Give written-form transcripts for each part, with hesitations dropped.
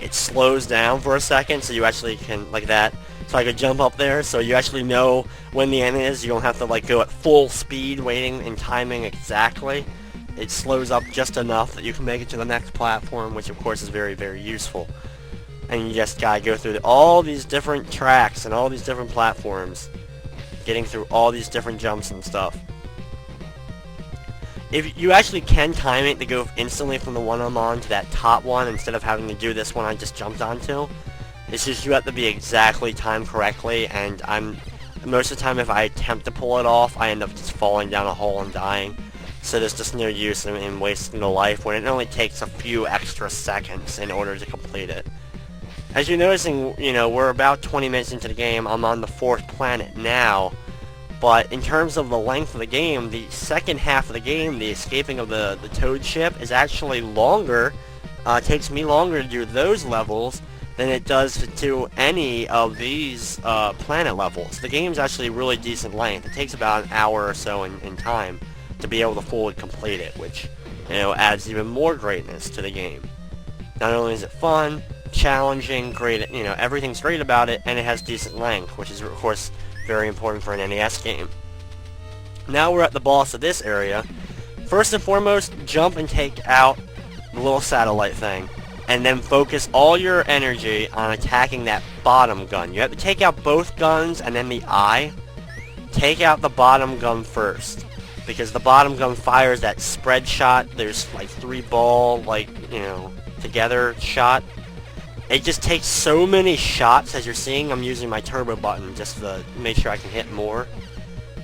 it slows down for a second, so you actually can, like that. So I could jump up there, so you actually know when the end is. You don't have to like go at full speed, waiting and timing exactly. It slows up just enough that you can make it to the next platform, which of course is very, very useful. And you just gotta go through all these different tracks and all these different platforms, getting through all these different jumps and stuff. If you actually can time it to go instantly from the one I'm on to that top one instead of having to do this one I just jumped onto. It's just you have to be exactly timed correctly, and most of the time if I attempt to pull it off, I end up just falling down a hole and dying. So there's just no use in wasting a life when it only takes a few extra seconds in order to complete it. As you're noticing, we're about 20 minutes into the game. I'm on the 4th planet now. But in terms of the length of the game, the second half of the game, the escaping of the Toad ship, is actually longer. It takes me longer to do those levels than it does to do any of these planet levels. The game's actually really decent length. It takes about an hour or so in time to be able to fully complete it, which adds even more greatness to the game. Not only is it fun, challenging, great, everything's great about it, and it has decent length, which is of course very important for an NES game. Now we're at the boss of this area. First and foremost, jump and take out the little satellite thing, and then focus all your energy on attacking that bottom gun. You have to take out both guns and then the eye. Take out the bottom gun first, because the bottom gun fires that spread shot. There's like 3 ball, together shot. It just takes so many shots. As you're seeing, I'm using my turbo button just to make sure I can hit more.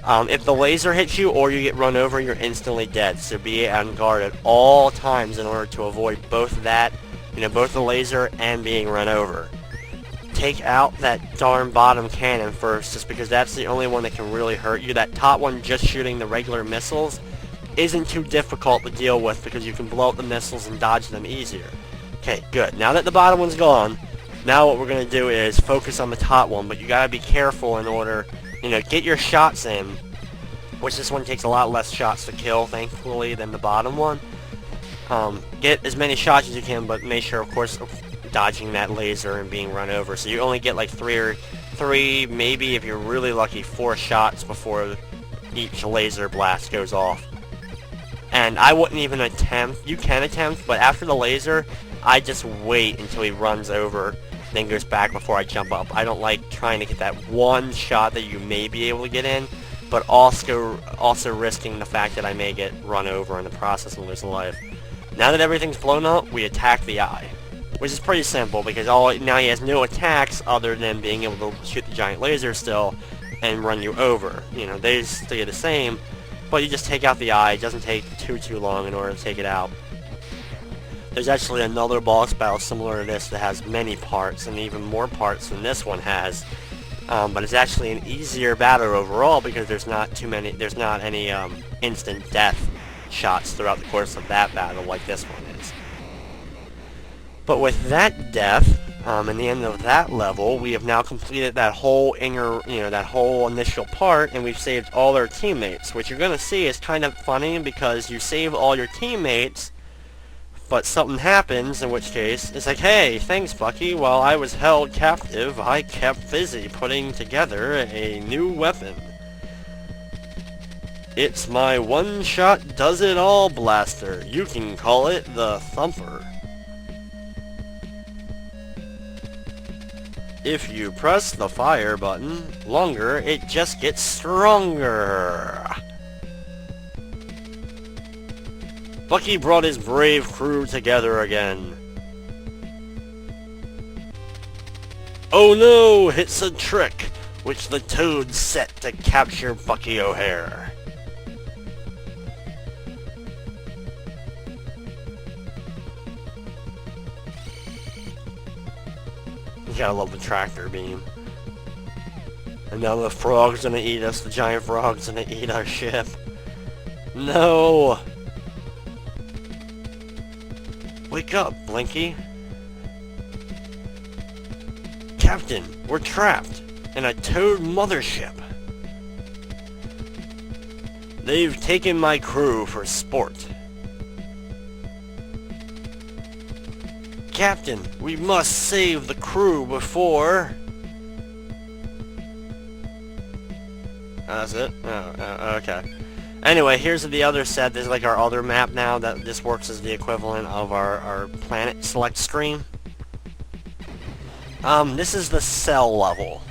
If the laser hits you or you get run over, you're instantly dead. So be on guard at all times in order to avoid both that, both the laser and being run over. Take out that darn bottom cannon first, just because that's the only one that can really hurt you. That top one just shooting the regular missiles isn't too difficult to deal with because you can blow up the missiles and dodge them easier. Okay, good. Now that the bottom one's gone, now what we're going to do is focus on the top one, but you got to be careful in order, get your shots in, which this one takes a lot less shots to kill, thankfully, than the bottom one. Get as many shots as you can, but make sure, of course, dodging that laser and being run over. So you only get like three, maybe if you're really lucky, 4 shots before each laser blast goes off. And I wouldn't even attempt. You can attempt, but after the laser, I just wait until he runs over, then goes back before I jump up. I don't like trying to get that one shot that you may be able to get in, but also risking the fact that I may get run over in the process and lose a life. Now that everything's blown up, we attack the eye, which is pretty simple because now he has no attacks other than being able to shoot the giant laser still and run you over. They stay the same, but you just take out the eye. It doesn't take too long in order to take it out. There's actually another boss battle similar to this that has many parts, and even more parts than this one has. But it's actually an easier battle overall because there's not any instant death shots throughout the course of that battle like this one is. But with that death, and the end of that level, we have now completed that whole that whole initial part, and we've saved all our teammates, which you're gonna see is kind of funny because you save all your teammates, but something happens, in which case, it's like, hey, thanks Bucky, while I was held captive, I kept busy putting together a new weapon. It's my one-shot does-it-all blaster. You can call it the Thumper. If you press the fire button longer, it just gets stronger. Bucky brought his brave crew together again. Oh no, it's a trick which the Toads set to capture Bucky O Hare. You gotta love the tractor beam. And now the frog's gonna eat us, the giant frog's gonna eat our ship. No! Wake up, Blinky. Captain, we're trapped in a Toad mothership. They've taken my crew for sport. Captain, we must save the crew before... Oh, that's it? Oh, okay. Anyway, here's the other set. This is like our other map now. That this works as the equivalent of our planet select screen. This is the cell level.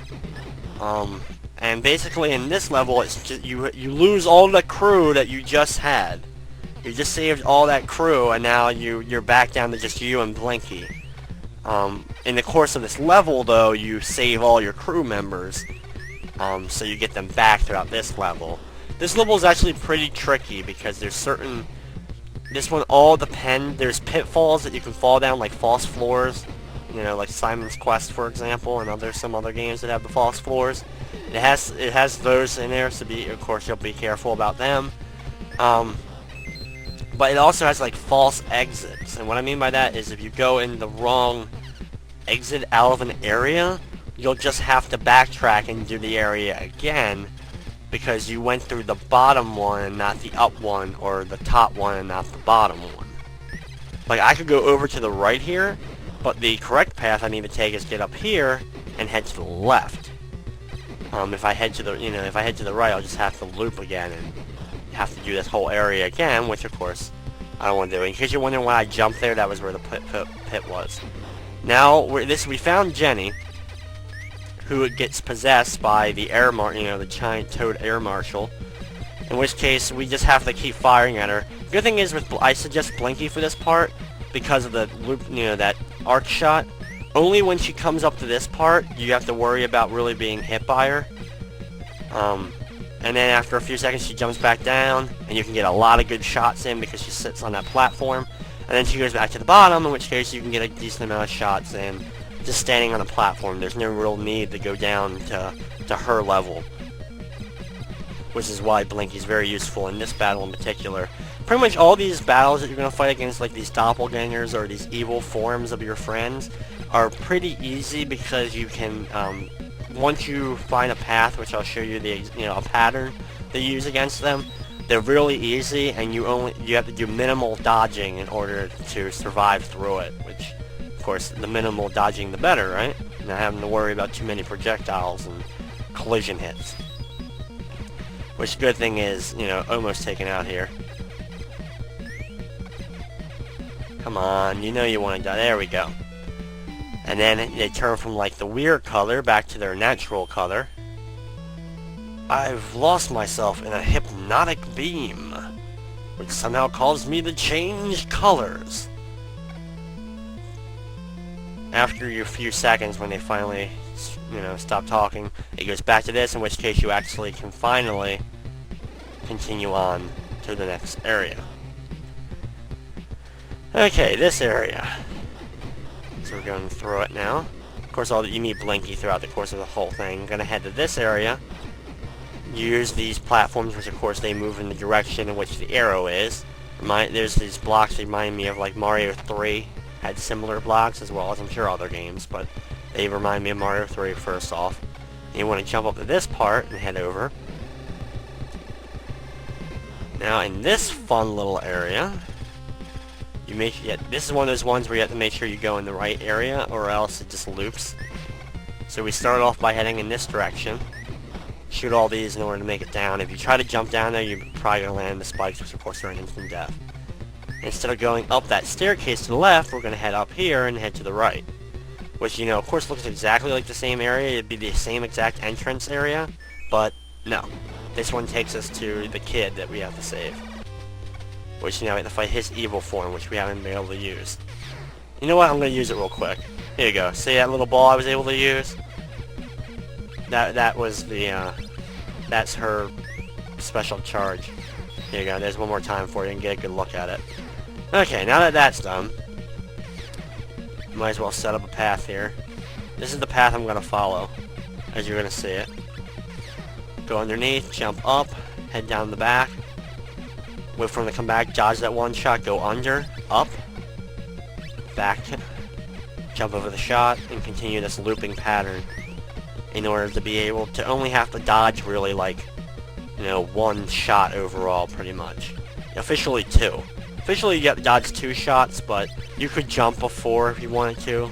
And basically in this level, it's just, you lose all the crew that you just had. You just saved all that crew, and now you're back down to just you and Blinky. In the course of this level, though, you save all your crew members, so you get them back throughout this level. This level is actually pretty tricky because there's certain... This one all depends... There's pitfalls that you can fall down, like false floors. You know, like Simon's Quest, for example, and some other games that have the false floors. It has those in there, so of course you'll be careful about them. But it also has like false exits, and what I mean by that is if you go in the wrong exit out of an area, you'll just have to backtrack and do the area again because you went through the bottom one and not the up one, or the top one and not the bottom one. Like I could go over to the right here, but the correct path I need to take is get up here and head to the left. If I head to the right, I'll just have to loop again and have to do this whole area again, which of course I don't want to do. In case you're wondering why I jumped there, that was where the pit was. Now we found Jenny, who gets possessed by the the giant toad air marshal. In which case we just have to keep firing at her. Good thing is I suggest Blinky for this part because of the loop, that arc shot. Only when she comes up to this part you have to worry about really being hit by her. And then after a few seconds she jumps back down, and you can get a lot of good shots in because she sits on that platform. And then she goes back to the bottom, in which case you can get a decent amount of shots in just standing on the platform. There's no real need to go down to her level. Which is why Blinky's very useful in this battle in particular. Pretty much all these battles that you're going to fight against, like these doppelgangers or these evil forms of your friends, are pretty easy because you can, once you find a path, which I'll show you a pattern that you use against them, they're really easy, and you have to do minimal dodging in order to survive through it, which, of course, the minimal dodging the better, right? Not having to worry about too many projectiles and collision hits. Which, good thing is, almost taken out here. Come on, you want to die. There we go. And then they turn from like the weird color back to their natural color. I've lost myself in a hypnotic beam, which somehow caused me to change colors. After a few seconds, when they finally, stop talking, it goes back to this, in which case you actually can finally continue on to the next area. Okay, this area. So we're going through it now. Of course, you need Blinky throughout the course of the whole thing. I'm going to head to this area. Use these platforms, which of course they move in the direction in which the arrow is. There's these blocks that remind me of like Mario 3 had similar blocks, as well as I'm sure other games, but they remind me of Mario 3 first off. And you want to jump up to this part and head over. Now in this fun little area, this is one of those ones where you have to make sure you go in the right area, or else it just loops. So we start off by heading in this direction. Shoot all these in order to make it down. If you try to jump down there, you're probably going to land in the spikes, which of course are an instant death. Instead of going up that staircase to the left, we're going to head up here and head to the right. Which, of course looks exactly like the same area. It'd be the same exact entrance area, but no. This one takes us to the kid that we have to save. Which, we have to fight his evil form, which we haven't been able to use. You know what? I'm going to use it real quick. Here you go. See that little ball I was able to use? That was the, that's her special charge. Here you go. There's one more time for you and get a good look at it. Okay, now that that's done, might as well set up a path here. This is the path I'm going to follow, as you're going to see it. Go underneath, jump up, head down the back. Wait for him to come back, dodge that one shot, go under, up, back, jump over the shot, and continue this looping pattern in order to be able to only have to dodge really like, one shot overall pretty much. Officially 2. Officially you get dodge 2 shots, but you could jump before if you wanted to.